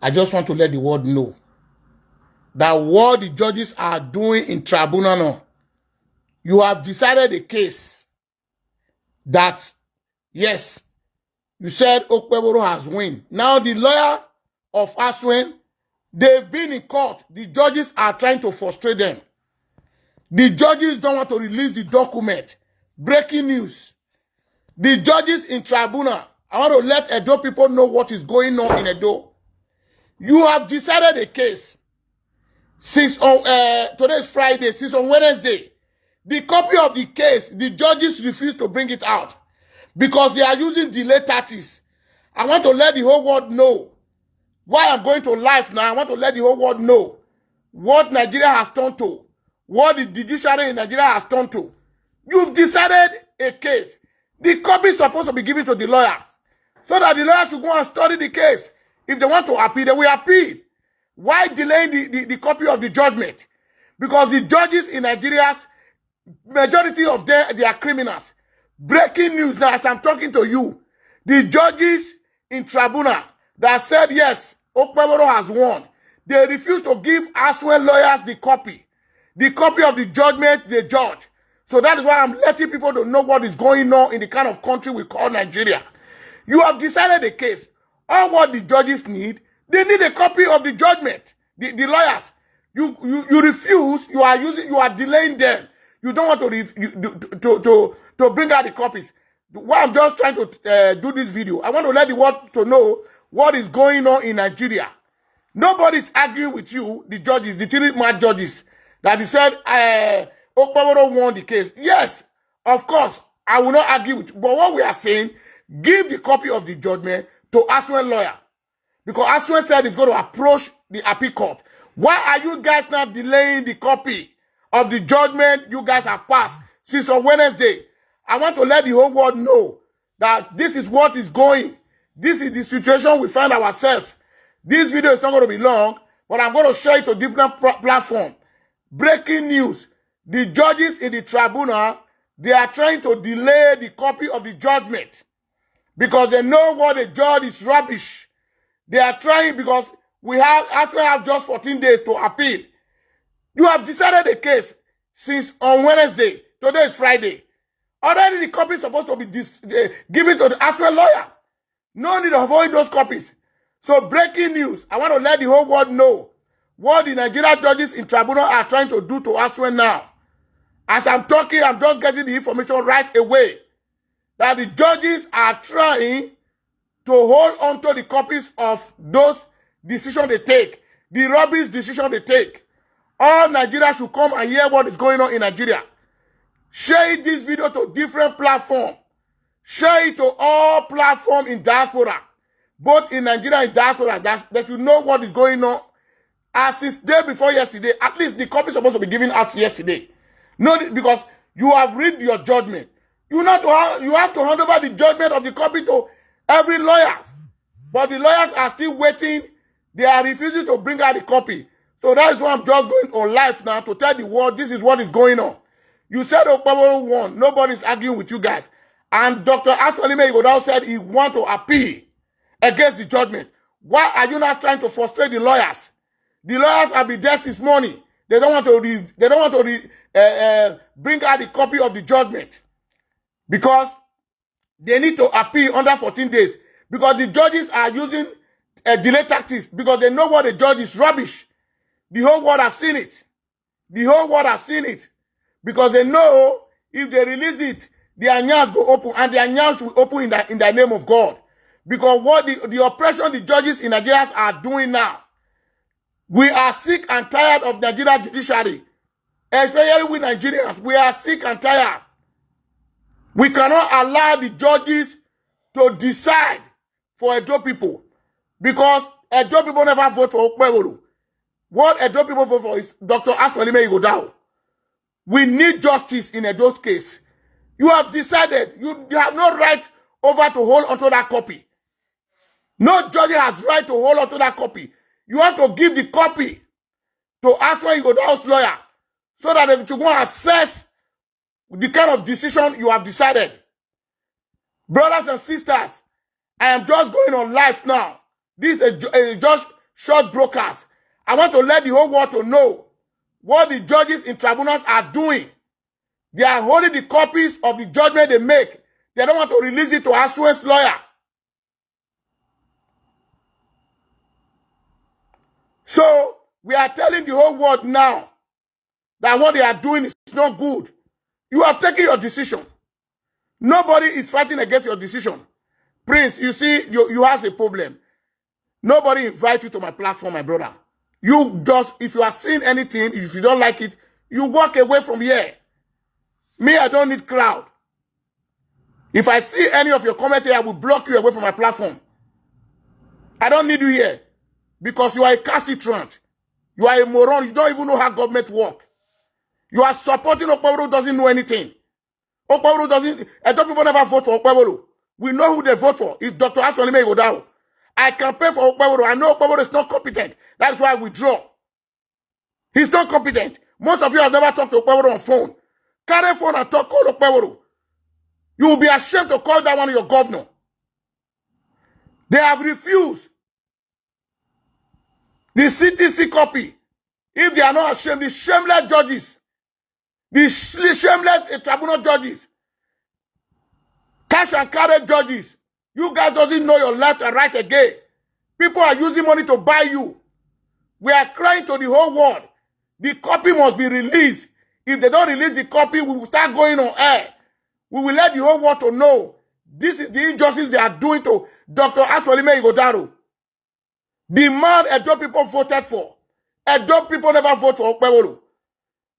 I just want to let the world know that what the judges are doing in Tribunal now, you have decided a case that, yes, you said Okpeboro has won. Now the lawyer of Asue, they've been in court. The judges are trying to frustrate them. The judges don't want to release the document. Breaking news. The judges in Tribunal, I want to let Edo people know what is going on in Edo. You have decided a case since on today is Friday, since on Wednesday. The copy of the case, the judges refuse to bring it out because they are using delay tactics. I want to let the whole world know why I'm going to live now. I want to let the whole world know what Nigeria has turned to, what the judiciary in Nigeria has turned to. You've decided a case. The copy is supposed to be given to the lawyer so that the lawyer should go and study the case. If they want to appeal, they will appeal. Why delaying the copy of the judgment? Because the judges in Nigeria's majority of them, they are criminals. Breaking news now as I'm talking to you. The judges in Tribunal that said, yes, Okpeboro has won. They refuse to give Asue lawyers the copy of the judgment they judge. So that is why I'm letting people to know what is going on in the kind of country we call Nigeria. You have decided a case. All what the judges need, they need a copy of the judgment. The lawyers, you refuse. You are delaying them. You don't want to bring out the copies. Why I'm just trying to do this video, I want to let the world to know what is going on in Nigeria. Nobody's arguing with you, the judges, the three mad judges, that you said Okpeboro won the case. Yes, of course, I will not argue with you. But what we are saying, give the copy of the judgment to Asue lawyer. Because Asue said he's going to approach the appeal court. Why are you guys not delaying the copy of the judgment you guys have passed since on Wednesday? I want to let the whole world know that this is what is going. This is the situation we find ourselves. This video is not going to be long, but I'm going to share it to different platforms. Breaking news. The judges in the Tribunal, they are trying to delay the copy of the judgment because they know what the judge is rubbish. They are trying because we have just 14 days to appeal. You have decided a case since on Wednesday. Today is Friday. Already the copy is supposed to be given to the Asue lawyers. No need to avoid those copies. So breaking news. I want to let the whole world know what the Nigerian judges in Tribunal are trying to do to Asue now. As I'm talking, I'm just getting the information right away that the judges are trying to hold on to the copies of those decisions they take, the rubbish decision they take. All Nigeria should come and hear what is going on in Nigeria. Share this video to different platforms. Share it to all platforms in diaspora, both in Nigeria and diaspora, that you know what is going on. As since day before yesterday, at least the copy is supposed to be given out yesterday. No, because you have read your judgment. You have to hand over the judgment of the copy to every lawyer. But the lawyers are still waiting. They are refusing to bring out the copy. So that is why I'm just going on live now to tell the world this is what is going on. You said Okpeboro won. Nobody's arguing with you guys. And Dr. Asue said he wants to appeal against the judgment. Why are you not trying to frustrate the lawyers? The lawyers have been there since morning. They don't want to bring out the copy of the judgment because they need to appeal under 14 days because the judges are using delay tactics because they know what the judge is rubbish. The whole world has seen it. The whole world has seen it because they know if they release it, the annals go open and the annals will open in the name of God. Because what the oppression the judges in Nigeria are doing now, we are sick and tired of Nigerian judiciary, especially with Nigerians. We are sick and tired. We cannot allow the judges to decide for Edo people because Edo people never vote for Okpeboro. What Edo people vote for is Dr. Asue. We need justice in Edo's case. You have decided you have no right over to hold onto that copy. No judge has right to hold onto that copy. You have to give the copy to Asue Igodao's lawyer so that they should go and assess the kind of decision you have decided. Brothers and sisters, I am just going on live now. This is just short brokers. I want to let the whole world to know what the judges in tribunals are doing. They are holding the copies of the judgment they make. They don't want to release it to Asue's lawyer. So we are telling the whole world now that what they are doing is not good. You have taken your decision. Nobody is fighting against your decision. Prince, you see, you have a problem. Nobody invites you to my platform, my brother. You just, if you are seeing anything, if you don't like it, you walk away from here. Me, I don't need crowd. If I see any of your comments here, I will block you away from my platform. I don't need you here because you are a calcitrant. You are a moron. You don't even know how government work. You are supporting Okpebholo who doesn't know anything. Okpebholo doesn't, I thought people never vote for Okpebholo. We know who they vote for. It's Dr. Asue Godao. I campaign for Okpebholo. I know Okpebholo is not competent. That's why I withdraw. He's not competent. Most of you have never talked to Okpebholo on phone. Carry phone and call Okpebholo. You will be ashamed to call that one your governor. They have refused the CTC copy. If they are not ashamed, the shameless judges, the shameless tribunal judges, cash and carry judges, you guys doesn't know your left and right again. People are using money to buy you. We are crying to the whole world. The copy must be released. If they don't release the copy, we will start going on air. We will let the whole world to know this is the injustice they are doing to Dr. Asue Godao. The man Edo people voted for. Edo people never vote for Okpebholo.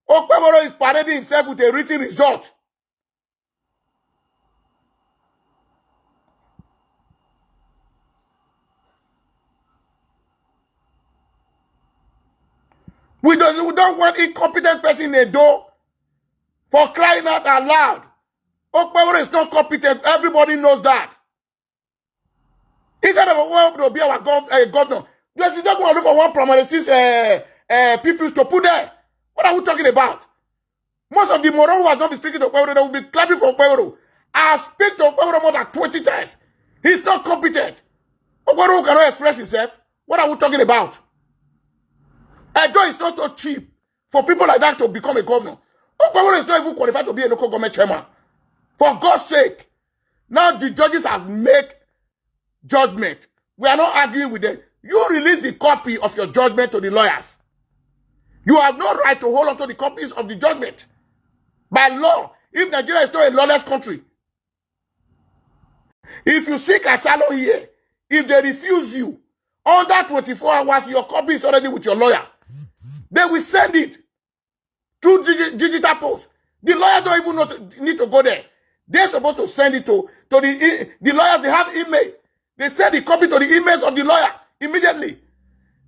Okpebholo is parading himself with a written result. We don't want incompetent person in Edo for crying out loud. Okpebholo is not competent. Everybody knows that. Instead of a world to be our governor, you should just want to look for one primary six people to put there. What are we talking about? Most of the moron who has not been speaking to Okpebholo, they will be clapping for Okpebholo. I have spoken to Okpebholo more than 20 times. He's not competent. Okpebholo cannot express himself. What are we talking about? Edo is not so cheap for people like that to become a governor. Okpebholo is not even qualified to be a local government chairman. For God's sake. Now the judges have made judgment. We are not arguing with them. You release the copy of your judgment to the lawyers. You have no right to hold on to the copies of the judgment. By law, if Nigeria is not a lawless country, if you seek asylum here, if they refuse you, under 24 hours, your copy is already with your lawyer. They will send it through digital post. The lawyers don't even need to go there. They're supposed to send it to the lawyers. They have email. They send the copy to the emails of the lawyer immediately.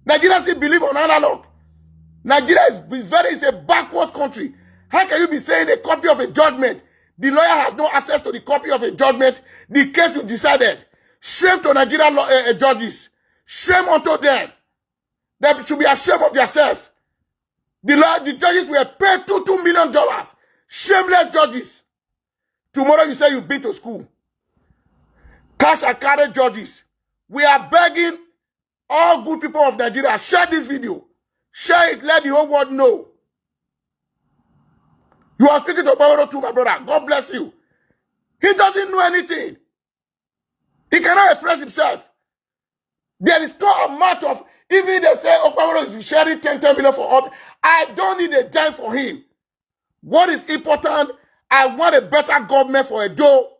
Nigeria still believe on analog. Nigeria is a backward country. How can you be saying a copy of a judgment? The lawyer has no access to the copy of a judgment. The case you decided. Shame to Nigerian judges. Shame unto them. They should be ashamed of themselves. The judges were paid $2 million. Shameless judges. Tomorrow you say you've been to school. Cash and carry judges. We are begging all good people of Nigeria, share this video. Share it, let the whole world know. You are speaking to Okpebholo too, my brother. God bless you. He doesn't know anything. He cannot express himself. There is no amount of, even they say Okpebholo is sharing 10 million for all. I don't need a dime for him. What is important, I want a better government for Edo.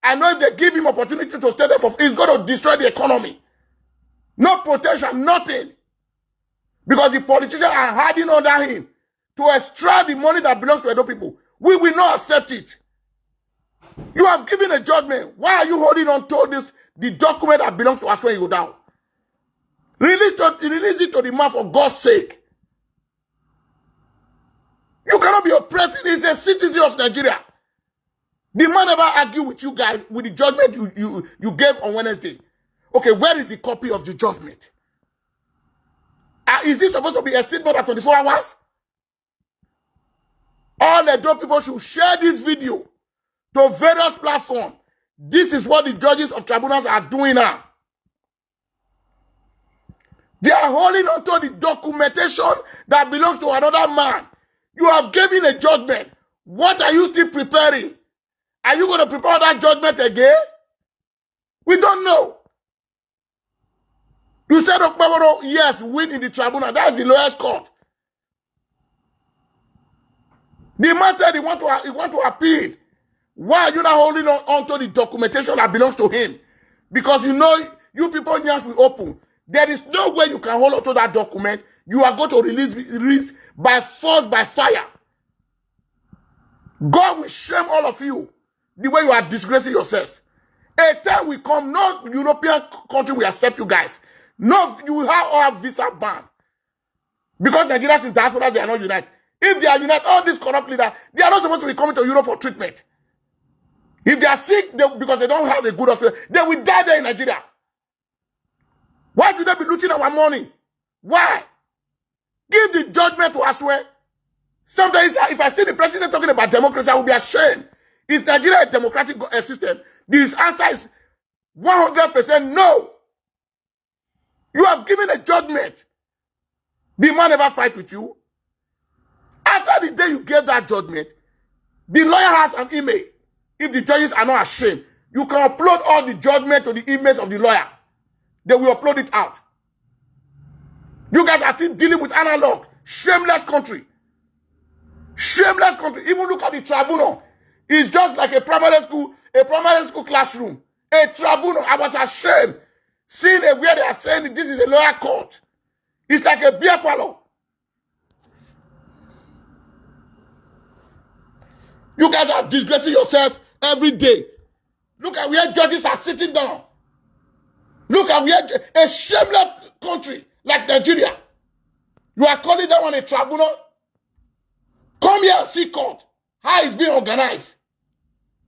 I know if they give him opportunity to stay there, it's going to destroy the economy. No protection, nothing. Because the politicians are hiding under him to extract the money that belongs to Edo people. We will not accept it. You have given a judgment. Why are you holding on to the document that belongs to Asue Godao? Release it to the man for God's sake. You cannot be oppressing. He's a citizen of Nigeria. The man never argue with you guys with the judgment you gave on Wednesday. Okay, where is the copy of the judgment? Is it supposed to be exceed more than 24 hours? All Edo people should share this video to various platforms. This is what the judges of tribunals are doing now. They are holding on to the documentation that belongs to another man. You have given a judgment. What are you still preparing? Are you going to prepare that judgment again? We don't know. You said Okpeboro, yes, win in the tribunal. That's the lowest court. The man said he want to appeal. Why are you not holding on to the documentation that belongs to him? Because you know, you people ears will open. There is no way you can hold on to that document. You are going to release by force, by fire. God will shame all of you the way you are disgracing yourselves. A time will come, no European country will accept you guys. No, you will have visa ban. Because Nigerians in diaspora, they are not united. If they are united, all these corrupt leaders, they are not supposed to be coming to Europe for treatment. If they are sick, because they don't have a good hospital, they will die there in Nigeria. Why should they be looting our money? Why? Give the judgment to Asue. Sometimes, if I see the president talking about democracy, I will be ashamed. Is Nigeria a democratic system? This answer is 100% no. You have given a judgment. The man never fight with you. After the day you gave that judgment, the lawyer has an email. If the judges are not ashamed, you can upload all the judgment to the emails of the lawyer. They will upload it out. You guys are still dealing with analog. Shameless country. Shameless country. Even look at the tribunal. It's just like a primary school classroom. A tribunal. I was ashamed seeing where they are saying this is a lawyer court. It's like a beer parlor. You guys are disgracing yourself every day. Look at where judges are sitting down. Look at where a shameless country like Nigeria. You are calling that one a tribunal? Come here and see court. How it's being organized.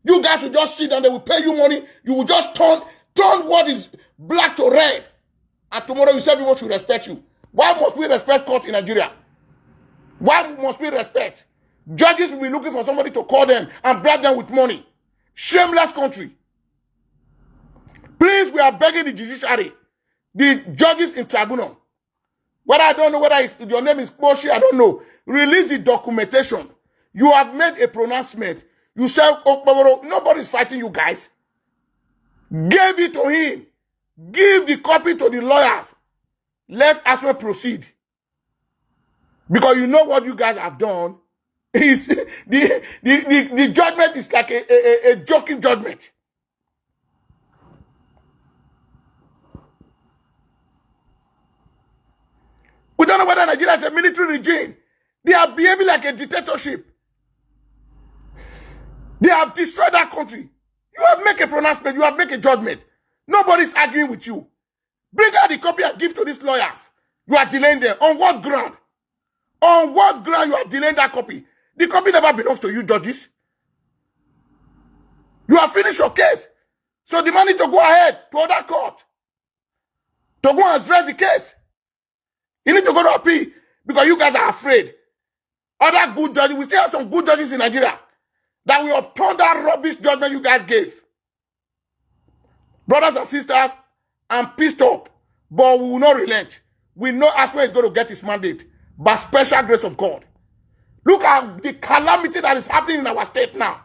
You guys will just sit down, they will pay you money. You will just turn what is black to red. And tomorrow you say people should respect you. Why must we respect court in Nigeria? Why must we respect? Judges will be looking for somebody to call them and bribe them with money. Shameless country. Please, we are begging the judiciary, the judges in tribunal. Whether I don't know whether your name is Boshi, I don't know. Release the documentation. You have made a pronouncement. You said, oh, nobody's fighting you guys. Give it to him. Give the copy to the lawyers. Let's actually proceed. Because you know what you guys have done. Is the judgment is like a joking judgment. We don't know whether Nigeria is a military regime. They are behaving like a dictatorship. They have destroyed that country. You have made a pronouncement. You have made a judgment. Nobody's arguing with you. Bring out the copy and give to these lawyers. You are delaying them. On what ground? On what ground you are delaying that copy? The copy never belongs to you, judges. You have finished your case. So the man needs to go ahead to other court. To go and address the case. You need to go to appeal because you guys are afraid. Other good judges, we still have some good judges in Nigeria that will upturn that rubbish judgment you guys gave. Brothers and sisters, I'm pissed off, but we will not relent. We know Asue is going to get his mandate by special grace of God. Look at the calamity that is happening in our state now.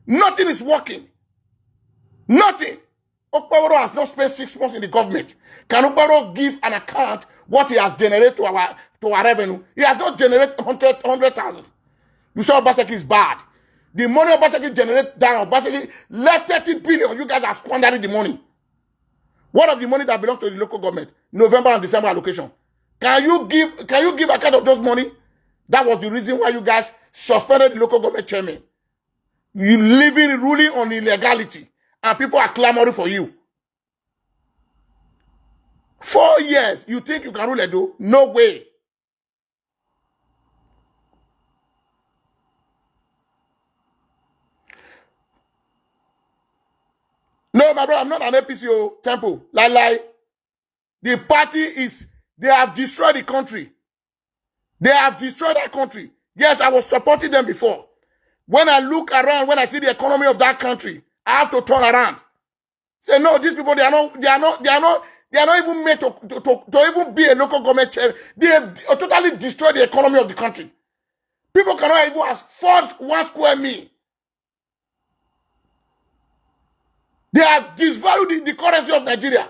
Nothing is working. Nothing. Okpeboro has not spent 6 months in the government. Can Okpeboro give an account what he has generated to our revenue? He has not generated 100,000. You saw Obaseki is bad. The money Obaseki generated down, Obaseki left 30 billion. You guys are squandering the money. What of the money that belongs to the local government? November and December allocation. Can you give account of those money? That was the reason why you guys suspended the local government chairman. You ruling on illegality. And people are clamoring for you. 4 years, you think you can rule Edo? No way. No, my brother, I'm not an APCO temple. Lie. The party they have destroyed the country. They have destroyed that country. Yes, I was supporting them before. When I look around, when I see the economy of that country, I have to turn around. Say, no, these people, they are not They are not even made to even be a local government chair. They have totally destroyed the economy of the country. People cannot even afford 1 square meal. They have disvalued the currency of Nigeria.